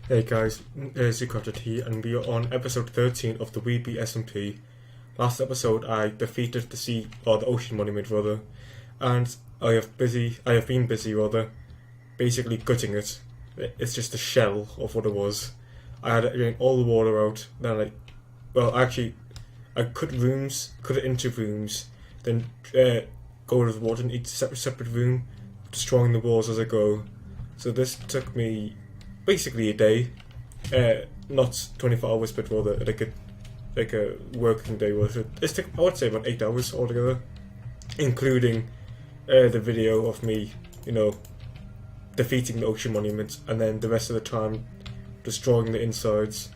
Hey guys, Zucotted here, and we are on episode 13 of the WeBe SMP. Last episode, I defeated the sea, or the ocean monument rather, and I have been busy rather, basically gutting it. It's just a shell of what it was. I had to drain all the water out. Then I cut it into rooms, then go to the water in each separate room, destroying the walls as I go. So this took me basically a day, not 24 hours, but rather like a working day worth. It took, I would say, about 8 hours altogether, including the video of me, defeating the ocean monument, and then the rest of the time destroying the insides.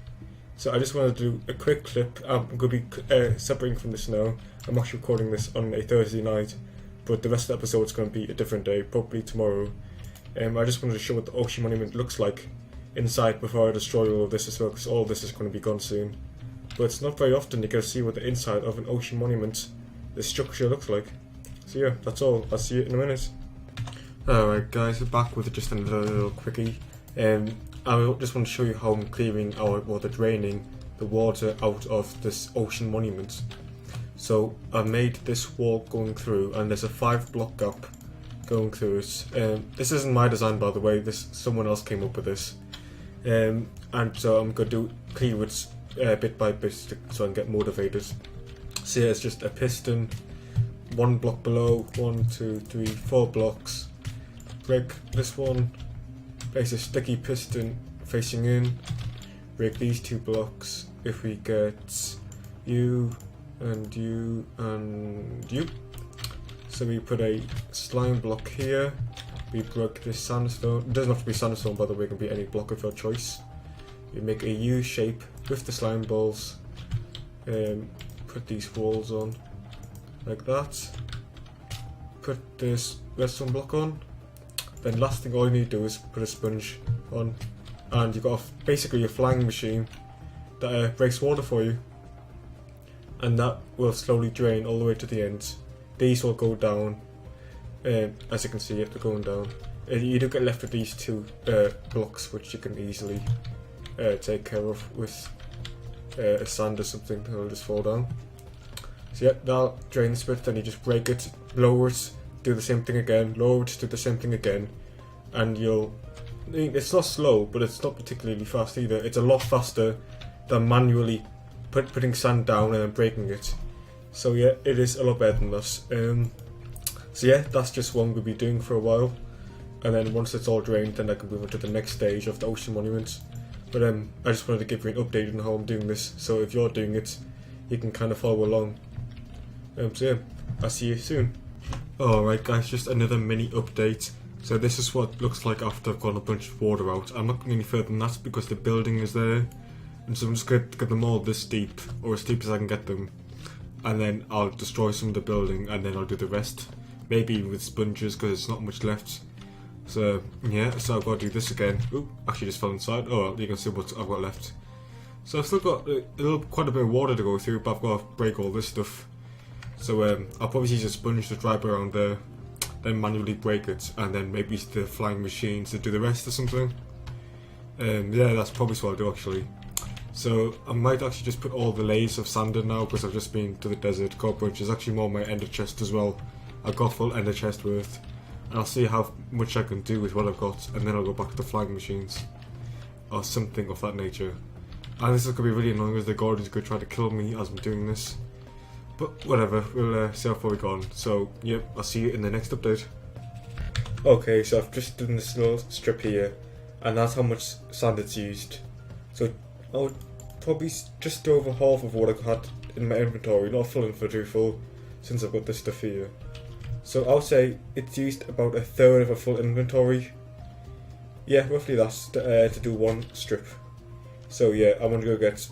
So I just wanted to do a quick clip. I'm going to be separating from this now. I'm actually recording this on a Thursday night, but the rest of the episode is going to be a different day, probably tomorrow. I just wanted to show what the ocean monument looks like inside before I destroy all of this as well, because all of this is going to be gone soon. But it's not very often you get to see what the inside of an ocean monument, the structure, looks like. So yeah, that's all. I'll see you in a minute. Alright guys, we're back with just another little quickie. I just want to show you how I'm clearing out, or draining the water out of this ocean monument. So I made this wall going through, and there's a 5-block gap going through it. This isn't my design, by the way. Someone else came up with this, and so I'm going to clear it bit by bit so I can get motivated. So yeah, it's just a piston, 1 block below, 1, 2, 3, 4 blocks. Break this one, place a sticky piston facing in. Break these 2 blocks. If we get you and you and you. So we put a slime block here, we broke this sandstone. It doesn't have to be sandstone, by the way, it can be any block of your choice. We make a U shape with the slime balls, put these walls on, like that. Put this redstone block on. Then last thing all you need to do is put a sponge on, and you've got basically a flying machine that breaks water for you. And that will slowly drain all the way to the end. These will go down, as you can see, they're going down. You do get left with these 2 blocks, which you can easily take care of with a sand or something. It'll just fall down. So yeah, that'll drain this bit. Then you just break it, lower it, do the same thing again, lower it, do the same thing again, and it's not slow, but it's not particularly fast either. It's a lot faster than manually putting sand down and then breaking it. So yeah, it is a lot better than this. So yeah, that's just one we'll be doing for a while, and then once it's all drained, then I can move on to the next stage of the ocean monument. But I just wanted to give you an update on how I'm doing this, so if you're doing it, you can kind of follow along. So yeah, I'll see you soon. Alright guys, just another mini update. So this is what it looks like after I've got a bunch of water out. I'm not going any further than that because the building is there, and so I'm just going to get them all this deep, or as deep as I can get them. And then I'll destroy some of the building, and then I'll do the rest, maybe with sponges because there's not much left. So yeah, so I've got to do this again. Ooh, actually just fell inside. Oh, you can see what I've got left. So I've still got quite a bit of water to go through, but I've got to break all this stuff. So I'll probably use a sponge to dry around there, then manually break it, and then maybe use the flying machines to do the rest or something. Yeah, that's probably what I'll do actually. So I might actually just put all the layers of sand in now, because I've just been to the desert. Which is actually more my ender chest as well. I've got full ender chest worth, and I'll see how much I can do with what I've got, and then I'll go back to the flying machines or something of that nature. And this is going to be really annoying because the guardians are going to try to kill me as I'm doing this. But whatever, we'll see how far we go on. So yep, I'll see you in the next update. Okay, so I've just done this little strip here, and that's how much sand it's used. So I would probably just over half of what I've had in my inventory, not full inventory full, since I've got this stuff here. So I'll say it's used about a third of a full inventory. Yeah, roughly that's to do one strip. So yeah, I'm going to go get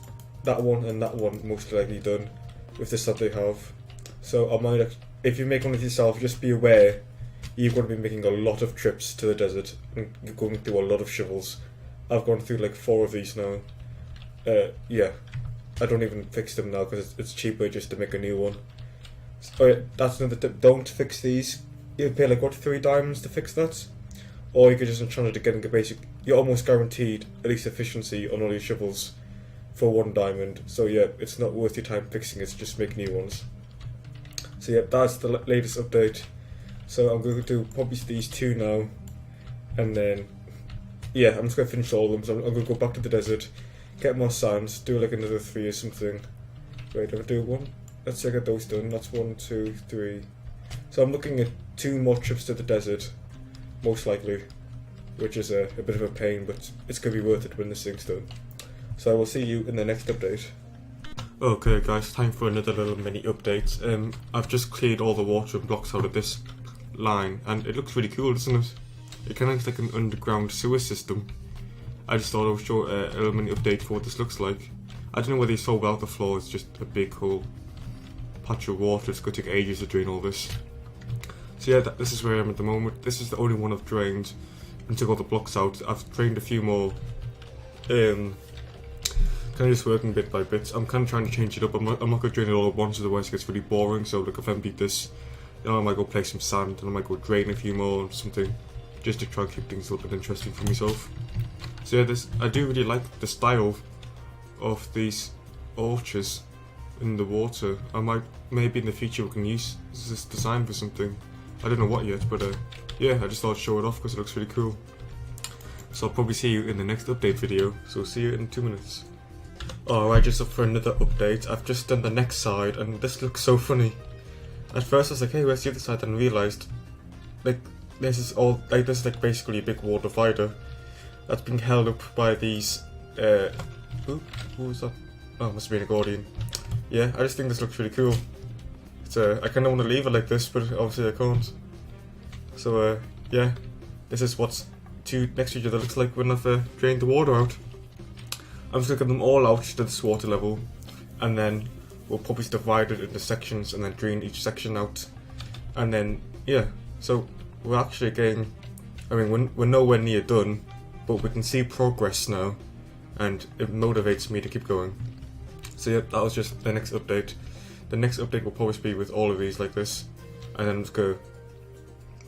that one and that one most likely done with the stuff they have. So I might, if you make one of yourself, just be aware you're going to be making a lot of trips to the desert, and you're going through a lot of shovels. I've gone through like 4 of these now. Yeah, I don't even fix them now because it's cheaper just to make a new one. So, oh yeah, that's another tip, don't fix these. You'll pay like what, 3 diamonds to fix that? or you could just enchant it to get a basic. You're almost guaranteed at least efficiency on all your shovels for 1 diamond. So yeah, it's not worth your time fixing it, just make new ones. So yeah, that's the latest update. So I'm going to do probably these 2 now, and then yeah, I'm just going to finish all of them. So I'm going to go back to the desert, get more sand, do like another 3 or something. Wait, I'll do 1. Let's check out those done. That's 1, 2, 3. So I'm looking at 2 more trips to the desert, most likely, which is a bit of a pain, but it's going to be worth it when this thing's done. So I will see you in the next update. Okay guys, time for another little mini update. I've just cleared all the water and blocks out of this line, and it looks really cool, doesn't it? It kind of looks like an underground sewer system. I just thought I would show a little mini update for what this looks like. I don't know whether you saw without the floor, it's just a big whole patch of water. It's going to take ages to drain all this. So yeah, this is where I am at the moment. This is the only one I've drained and took all the blocks out. I've drained a few more, kind of just working bit by bit. I'm kind of trying to change it up. I'm not going to drain it all at once, otherwise it gets really boring. So like if I empty this, you know, I might go play some sand, and I might go drain a few more or something, just to try and keep things a little bit interesting for myself. So yeah, I do really like the style of these arches in the water. I might, maybe in the future we can use this design for something. I don't know what yet, but yeah, I just thought I'd show it off because it looks really cool. So I'll probably see you in the next update video, so see you in 2 minutes. Alright, just up for another update. I've just done the next side, and this looks so funny. At first I was like, hey, where's the other side? And I realised, like, this is like basically a big wall divider that's being held up by these, who was that? Oh, it must have been a guardian. Yeah, I just think this looks really cool. It's I kind of want to leave it like this, but obviously I can't. So yeah, this is what's next to each other looks like when I've drained the water out. I'm just going to get them all out to this water level, and then we'll probably divide it into sections and then drain each section out. And then, yeah, so we're actually getting, I mean, we're nowhere near done, but we can see progress now, and it motivates me to keep going. So yeah, that was just the next update. The next update will probably be with all of these like this, and then I'm just going to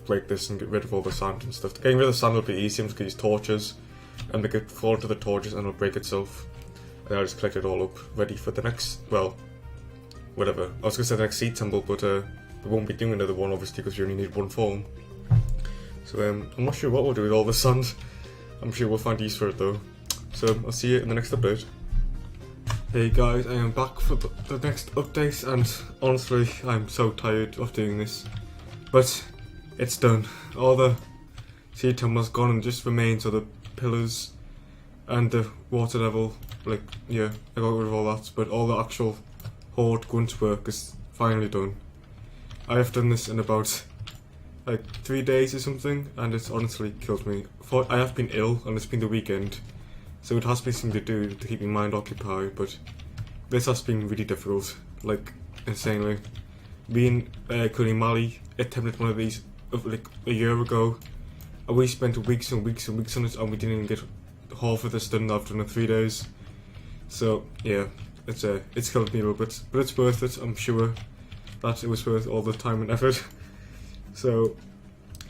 break this and get rid of all the sand and stuff. Getting rid of the sand will be easy. I'm just going to use torches, and make it fall into the torches and it'll break itself. And I'll just collect it all up, ready for the next, well, whatever. I was going to say the next seed temple, but we won't be doing another one obviously because we only need 1 form. So I'm not sure what we'll do with all the sand. I'm sure we'll find use for it though. So I'll see you in the next update. Hey guys, I am back for the next update, and honestly I'm so tired of doing this. But it's done. All the seed tumbler's gone and just remains are the pillars and the water level. Like, yeah, I got rid of all that, but all the actual horde grunt work is finally done. I have done this in about like 3 days or something, and it's honestly killed me. I have been ill and it's been the weekend, so it has been something to do to keep my mind occupied, but this has been really difficult, like insanely. Me and Mali attempted one of these like a year ago, and we spent weeks and weeks and weeks on it, and we didn't even get half of this done after 3 days. So yeah, it's killed me a little bit, but it's worth it. I'm sure that it was worth all the time and effort. So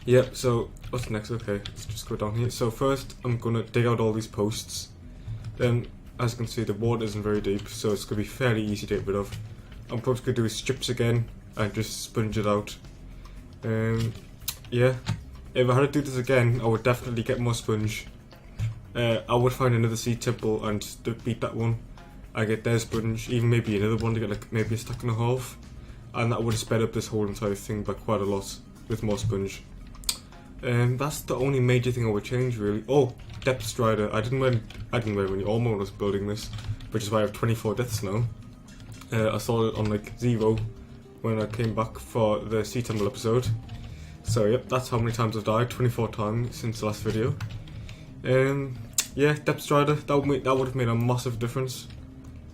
yeah, so what's next? Okay, let's just go down here. So first I'm gonna dig out all these posts. Then, as you can see, the water isn't very deep, so it's gonna be fairly easy to get rid of. I'm probably gonna do strips again and just sponge it out. Yeah, if I had to do this again, I would definitely get more sponge. I would find another seed temple and beat that one. I get their sponge, even maybe another one to get like maybe a stack and a half, and that would have sped up this whole entire thing by quite a lot with more sponge. That's the only major thing I would change really. Oh, depth strider. I didn't wear any armor when I was building this, which is why I have 24 deaths now. I saw it on like 0 when I came back for the Sea Temple episode. So yep, that's how many times I've died, 24 times since the last video. Yeah, depth strider, that would have made a massive difference.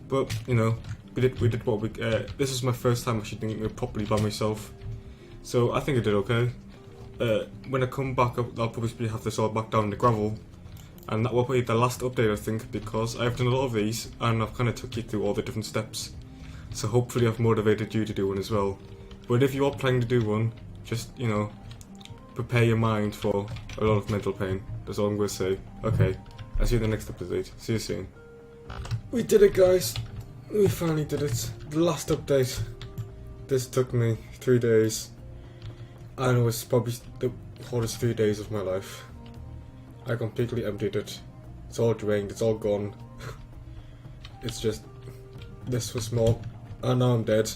But you know, we did what we. This is my first time actually doing it properly by myself, so I think I did okay. When I come back, I'll probably have this all back down to gravel, and that will be the last update I think, because I've done a lot of these and I've kind of took you through all the different steps. So hopefully I've motivated you to do one as well. But if you are planning to do one, just, you know, prepare your mind for a lot of mental pain. That's all I'm going to say. Okay, I'll see you in the next episode. See you soon. We did it, guys. We finally did it. The last update. This took me 3 days. And it was probably the hardest 3 days of my life. I completely emptied it. It's all drained, it's all gone. It's just, this was small, and now I'm dead.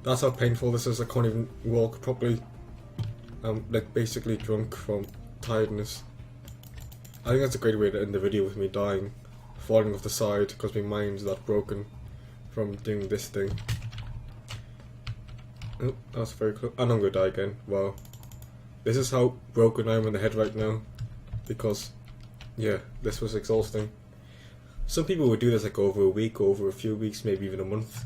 That's how painful this is. I can't even walk properly. I'm like basically drunk from tiredness. I think that's a great way to end the video, with me dying, falling off the side because my mind's that broken from doing this thing. Oh, that's very close. And I'm gonna die again. Wow. This is how broken I am in the head right now. Because, yeah, this was exhausting. Some people would do this like over a week, over a few weeks, maybe even a month.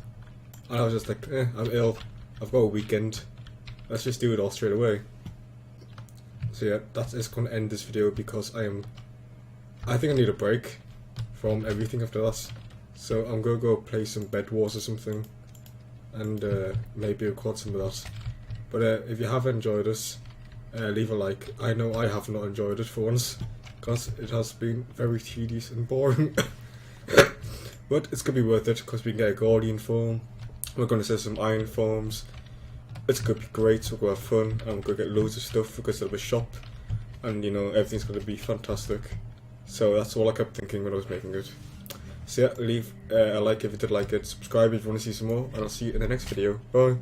And I was just like, I'm ill. I've got a weekend. Let's just do it all straight away. So yeah, that is going to end this video because I think I need a break from everything after that. So I'm going to go play some Bed Wars or something. And maybe record some of that. But if you have enjoyed this, leave a like. I know I have not enjoyed it for once, because it has been very tedious and boring. But it's going to be worth it, because we can get a Guardian form. We're going to set some Iron forms. It's going to be great. We're going to have fun, and we're going to get loads of stuff because there'll be a shop, and you know, everything's going to be fantastic. So that's all I kept thinking when I was making it. So yeah, leave a like if you did like it, subscribe if you want to see some more, and I'll see you in the next video. Bye.